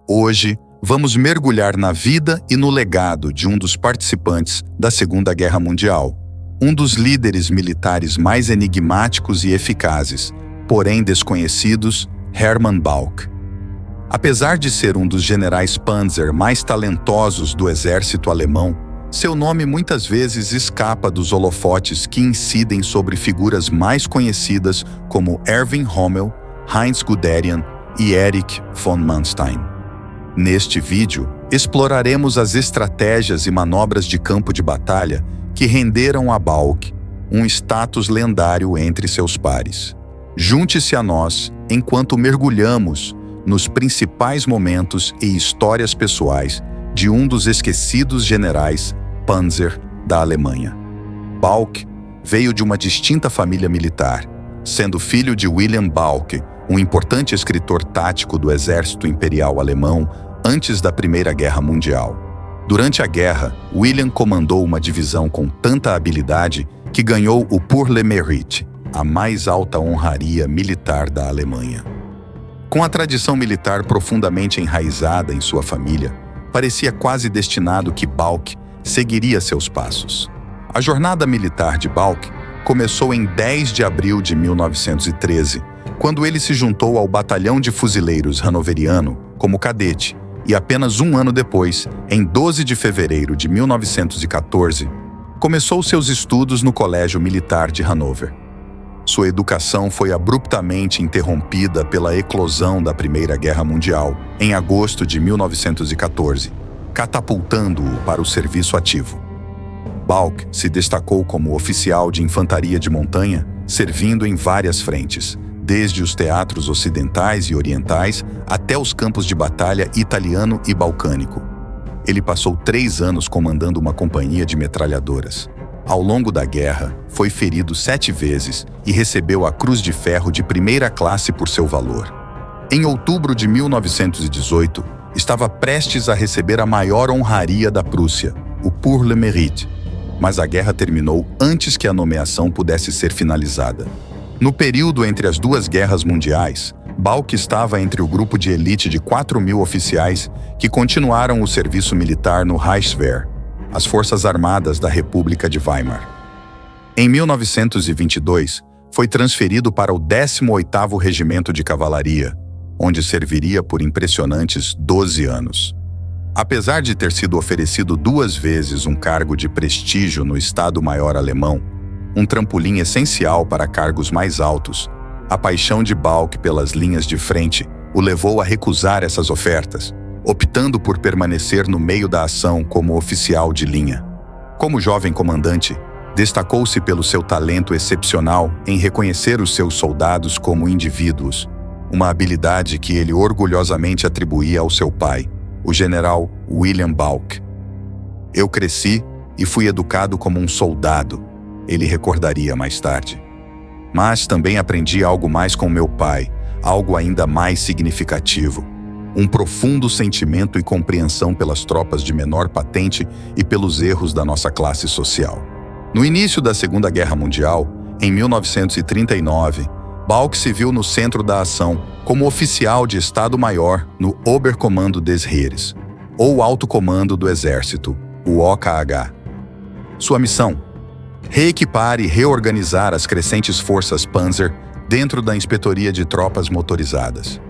Hoje, vamos mergulhar na vida e no legado de um dos participantes da Segunda Guerra Mundial, um dos líderes militares mais enigmáticos e eficazes, porém desconhecidos, Hermann Bauk. Apesar de ser um dos generais Panzer mais talentosos do exército alemão, seu nome muitas vezes escapa dos holofotes que incidem sobre figuras mais conhecidas como Erwin Rommel, Heinz Guderian e Erich von Manstein. Neste vídeo, exploraremos as estratégias e manobras de campo de batalha que renderam a Bauk um status lendário entre seus pares. Junte-se a nós enquanto mergulhamos nos principais momentos e histórias pessoais de um dos esquecidos generais Panzer da Alemanha. Bauk veio de uma distinta família militar, sendo filho de William Bauk, um importante escritor tático do exército imperial alemão antes da Primeira Guerra Mundial. Durante a guerra, William comandou uma divisão com tanta habilidade que ganhou o Pour le Mérite, a mais alta honraria militar da Alemanha. Com a tradição militar profundamente enraizada em sua família, parecia quase destinado que Bauk seguiria seus passos. A jornada militar de Bauk começou em 10 de abril de 1913, quando ele se juntou ao Batalhão de Fuzileiros Hanoveriano como cadete, e apenas um ano depois, em 12 de fevereiro de 1914, começou seus estudos no Colégio Militar de Hannover. Sua educação foi abruptamente interrompida pela eclosão da Primeira Guerra Mundial, em agosto de 1914, catapultando-o para o serviço ativo. Bauk se destacou como oficial de infantaria de montanha, servindo em várias frentes, desde os teatros ocidentais e orientais até os campos de batalha italiano e balcânico. Ele passou 3 anos comandando uma companhia de metralhadoras. Ao longo da guerra, foi ferido 7 vezes e recebeu a Cruz de Ferro de primeira classe por seu valor. Em outubro de 1918, estava prestes a receber a maior honraria da Prússia, o Pour le Mérite, mas a guerra terminou antes que a nomeação pudesse ser finalizada. No período entre as 2 guerras mundiais, Bauk estava entre o grupo de elite de 4.000 oficiais que continuaram o serviço militar no Reichswehr, as Forças Armadas da República de Weimar. Em 1922, foi transferido para o 18º Regimento de Cavalaria, onde serviria por impressionantes 12 anos. Apesar de ter sido oferecido 2 vezes um cargo de prestígio no Estado-Maior alemão, um trampolim essencial para cargos mais altos, a paixão de Bauk pelas linhas de frente o levou a recusar essas ofertas, optando por permanecer no meio da ação como oficial de linha. Como jovem comandante, destacou-se pelo seu talento excepcional em reconhecer os seus soldados como indivíduos, uma habilidade que ele orgulhosamente atribuía ao seu pai, o general William Bauk. "Eu cresci e fui educado como um soldado", ele recordaria mais tarde. "Mas também aprendi algo mais com meu pai, algo ainda mais significativo. Um profundo sentimento e compreensão pelas tropas de menor patente e pelos erros da nossa classe social." No início da Segunda Guerra Mundial, em 1939, Bauk se viu no centro da ação como oficial de Estado-Maior no Oberkommando des Heeres, ou Alto Comando do Exército, o OKH. Sua missão: reequipar e reorganizar as crescentes forças Panzer dentro da Inspetoria de Tropas Motorizadas.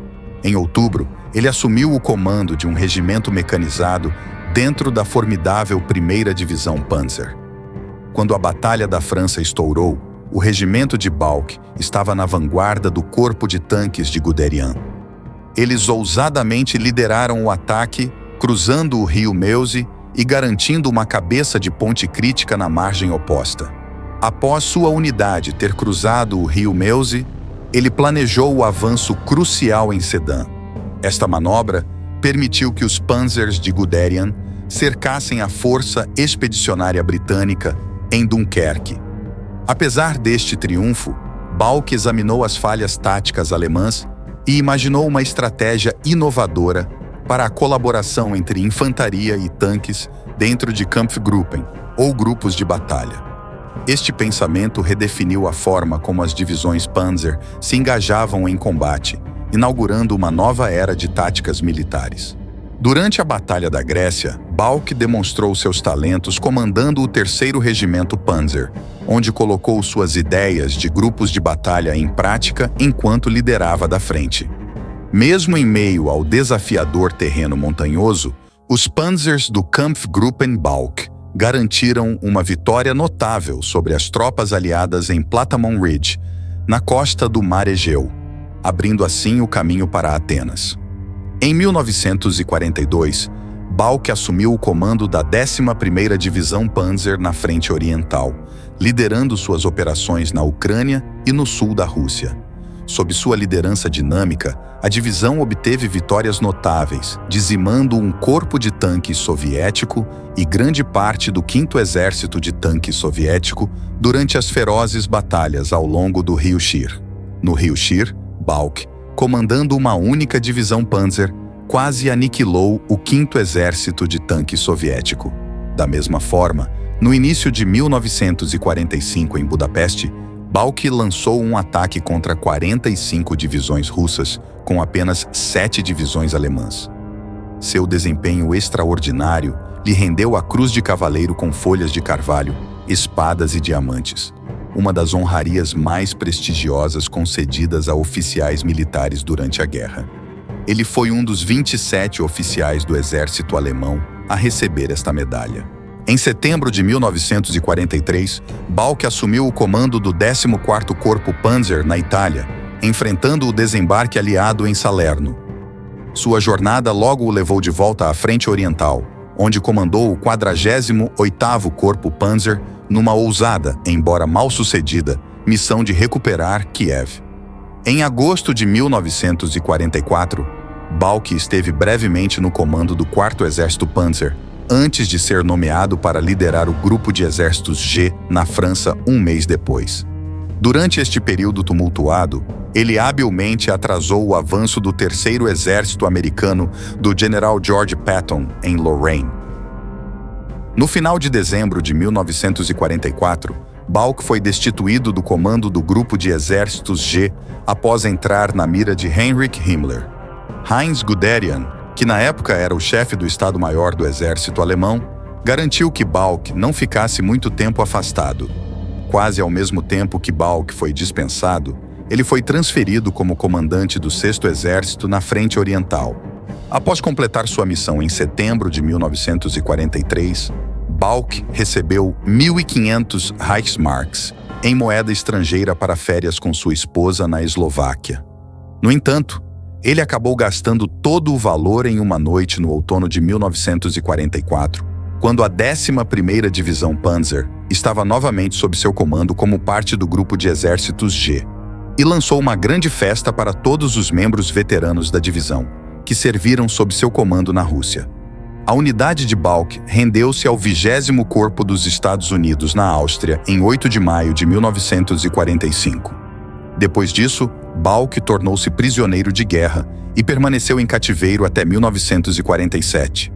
Em outubro, ele assumiu o comando de um regimento mecanizado dentro da formidável 1ª Divisão Panzer. Quando a Batalha da França estourou, o regimento de Bauk estava na vanguarda do corpo de tanques de Guderian. Eles ousadamente lideraram o ataque, cruzando o rio Meuse e garantindo uma cabeça de ponte crítica na margem oposta. Após sua unidade ter cruzado o rio Meuse, ele planejou o avanço crucial em Sedan. Esta manobra permitiu que os Panzers de Guderian cercassem a força expedicionária britânica em Dunkerque. Apesar deste triunfo, Bauk examinou as falhas táticas alemãs e imaginou uma estratégia inovadora para a colaboração entre infantaria e tanques dentro de Kampfgruppen, ou grupos de batalha. Este pensamento redefiniu a forma como as divisões Panzer se engajavam em combate, inaugurando uma nova era de táticas militares. Durante a Batalha da Grécia, Balck demonstrou seus talentos comandando o 3º Regimento Panzer, onde colocou suas ideias de grupos de batalha em prática enquanto liderava da frente. Mesmo em meio ao desafiador terreno montanhoso, os Panzers do Kampfgruppen Balck garantiram uma vitória notável sobre as tropas aliadas em Platamon Ridge, na costa do Mar Egeu, abrindo assim o caminho para Atenas. Em 1942, Balck assumiu o comando da 11ª Divisão Panzer na Frente Oriental, liderando suas operações na Ucrânia e no sul da Rússia. Sob sua liderança dinâmica, a divisão obteve vitórias notáveis, dizimando um corpo de tanques soviético e grande parte do 5º Exército de Tanques soviético durante as ferozes batalhas ao longo do Rio Shir. No Rio Shir, Balck, comandando uma única divisão Panzer, quase aniquilou o 5º Exército de Tanques soviético. Da mesma forma, no início de 1945 em Budapeste, Balck lançou um ataque contra 45 divisões russas, com apenas 7 divisões alemãs. Seu desempenho extraordinário lhe rendeu a Cruz de Cavaleiro com folhas de carvalho, espadas e diamantes, uma das honrarias mais prestigiosas concedidas a oficiais militares durante a guerra. Ele foi um dos 27 oficiais do exército alemão a receber esta medalha. Em setembro de 1943, Balck assumiu o comando do 14º Corpo Panzer na Itália, enfrentando o desembarque aliado em Salerno. Sua jornada logo o levou de volta à Frente Oriental, onde comandou o 48º Corpo Panzer numa ousada, embora mal-sucedida, missão de recuperar Kiev. Em agosto de 1944, Balck esteve brevemente no comando do 4º Exército Panzer, antes de ser nomeado para liderar o Grupo de Exércitos G na França um mês depois. Durante este período tumultuado, ele habilmente atrasou o avanço do 3º Exército Americano do General George Patton em Lorraine. No final de dezembro de 1944, Balck foi destituído do comando do Grupo de Exércitos G após entrar na mira de Heinrich Himmler. Heinz Guderian, que na época era o chefe do Estado-Maior do Exército Alemão, garantiu que Balck não ficasse muito tempo afastado. Quase ao mesmo tempo que Balck foi dispensado, ele foi transferido como comandante do 6º Exército na Frente Oriental. Após completar sua missão em setembro de 1943, Balck recebeu 1.500 Reichsmarks em moeda estrangeira para férias com sua esposa na Eslováquia. No entanto, ele acabou gastando todo o valor em uma noite no outono de 1944, quando a 11ª Divisão Panzer estava novamente sob seu comando como parte do Grupo de Exércitos G, e lançou uma grande festa para todos os membros veteranos da divisão, que serviram sob seu comando na Rússia. A unidade de Balck rendeu-se ao 20º Corpo dos Estados Unidos na Áustria em 8 de maio de 1945. Depois disso, Balck tornou-se prisioneiro de guerra e permaneceu em cativeiro até 1947.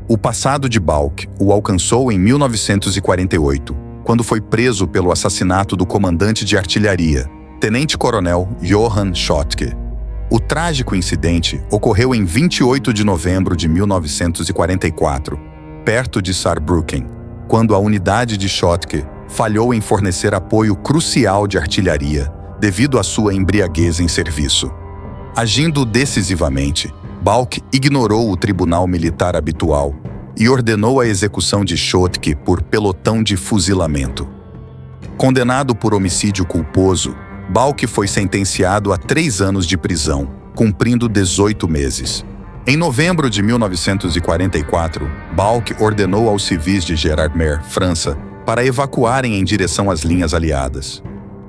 O passado de Balck o alcançou em 1948, quando foi preso pelo assassinato do comandante de artilharia, tenente-coronel Johann Schotke. O trágico incidente ocorreu em 28 de novembro de 1944, perto de Saarbrücken, quando a unidade de Schotke falhou em fornecer apoio crucial de artilharia devido à sua embriaguez em serviço. Agindo decisivamente, Balck ignorou o tribunal militar habitual e ordenou a execução de Schotke por pelotão de fuzilamento. Condenado por homicídio culposo, Balck foi sentenciado a 3 anos de prisão, cumprindo 18 meses. Em novembro de 1944, Balck ordenou aos civis de Gérardmer, França, para evacuarem em direção às linhas aliadas.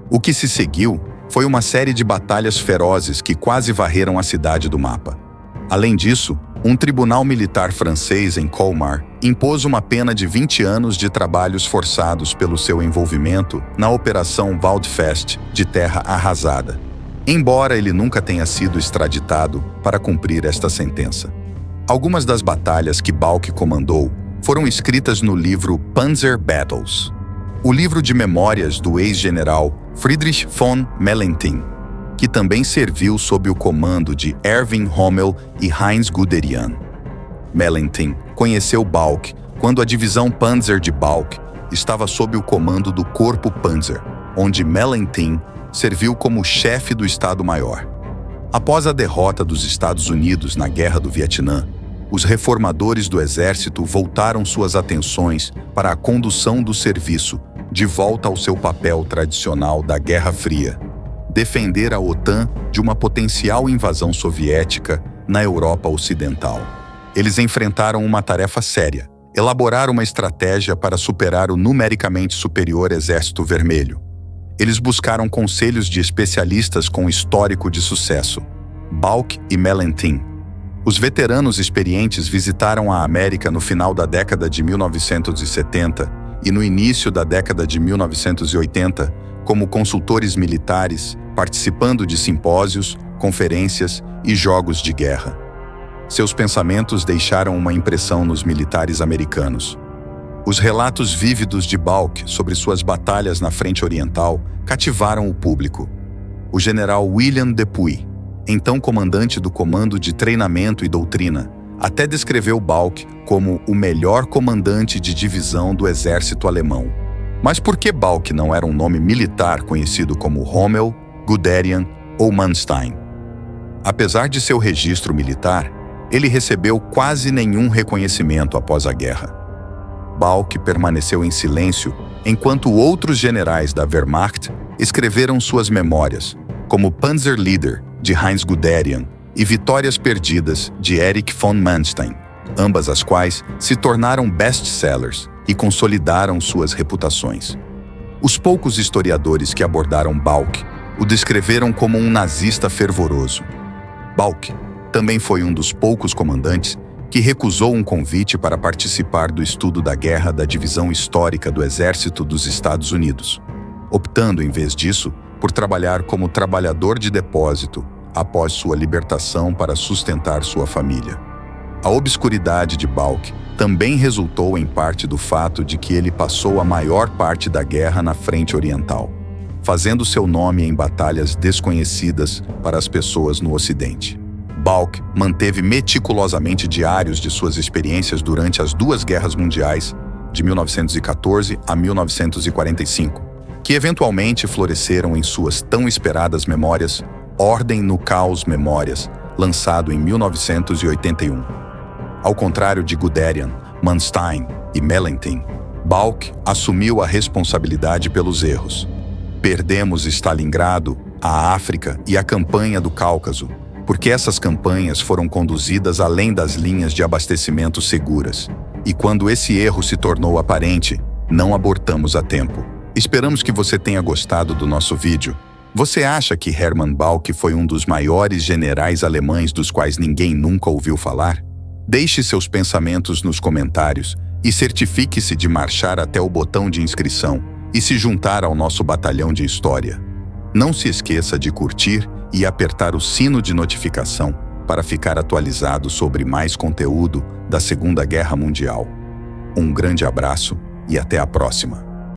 O que se seguiu foi uma série de batalhas ferozes que quase varreram a cidade do mapa. Além disso, um tribunal militar francês em Colmar impôs uma pena de 20 anos de trabalhos forçados pelo seu envolvimento na Operação Waldfest de Terra Arrasada, embora ele nunca tenha sido extraditado para cumprir esta sentença. Algumas das batalhas que Balck comandou foram escritas no livro Panzer Battles, o livro de memórias do ex-general Friedrich von Mellenthin, que também serviu sob o comando de Erwin Rommel e Heinz Guderian. Mellenthin conheceu Balck quando a divisão Panzer de Balck estava sob o comando do Corpo Panzer, onde Mellenthin serviu como chefe do Estado-Maior. Após a derrota dos Estados Unidos na Guerra do Vietnã, os reformadores do exército voltaram suas atenções para a condução do serviço, de volta ao seu papel tradicional da Guerra Fria: defender a OTAN de uma potencial invasão soviética na Europa Ocidental. Eles enfrentaram uma tarefa séria: elaborar uma estratégia para superar o numericamente superior Exército Vermelho. Eles buscaram conselhos de especialistas com histórico de sucesso: Balck e Mellenthin. Os veteranos experientes visitaram a América no final da década de 1970 e no início da década de 1980 como consultores militares, participando de simpósios, conferências e jogos de guerra. Seus pensamentos deixaram uma impressão nos militares americanos. Os relatos vívidos de Balck sobre suas batalhas na Frente Oriental cativaram o público. O general William Dupuy, então comandante do Comando de Treinamento e Doutrina, até descreveu Balck como o melhor comandante de divisão do exército alemão. Mas por que Balck não era um nome militar conhecido como Rommel, Guderian ou Manstein? Apesar de seu registro militar, ele recebeu quase nenhum reconhecimento após a guerra. Balck permaneceu em silêncio enquanto outros generais da Wehrmacht escreveram suas memórias, como Panzerleader, de Heinz Guderian, e Vitórias Perdidas, de Erich von Manstein, ambas as quais se tornaram best-sellers e consolidaram suas reputações. Os poucos historiadores que abordaram Balck o descreveram como um nazista fervoroso. Balck também foi um dos poucos comandantes que recusou um convite para participar do estudo da Guerra da Divisão Histórica do Exército dos Estados Unidos, optando, em vez disso, por trabalhar como trabalhador de depósito após sua libertação para sustentar sua família. A obscuridade de Balck também resultou em parte do fato de que ele passou a maior parte da guerra na Frente Oriental, fazendo seu nome em batalhas desconhecidas para as pessoas no Ocidente. Balck manteve meticulosamente diários de suas experiências durante as duas guerras mundiais, de 1914 a 1945, que eventualmente floresceram em suas tão esperadas memórias Ordem no Caos Memórias, lançado em 1981. Ao contrário de Guderian, Manstein e Mellenthin, Balck assumiu a responsabilidade pelos erros. Perdemos Stalingrado, a África e a campanha do Cáucaso, porque essas campanhas foram conduzidas além das linhas de abastecimento seguras. E quando esse erro se tornou aparente, não abortamos a tempo. Esperamos que você tenha gostado do nosso vídeo. Você acha que Hermann Balck foi um dos maiores generais alemães dos quais ninguém nunca ouviu falar? Deixe seus pensamentos nos comentários e certifique-se de marchar até o botão de inscrição e se juntar ao nosso batalhão de história. Não se esqueça de curtir e apertar o sino de notificação para ficar atualizado sobre mais conteúdo da Segunda Guerra Mundial. Um grande abraço e até a próxima!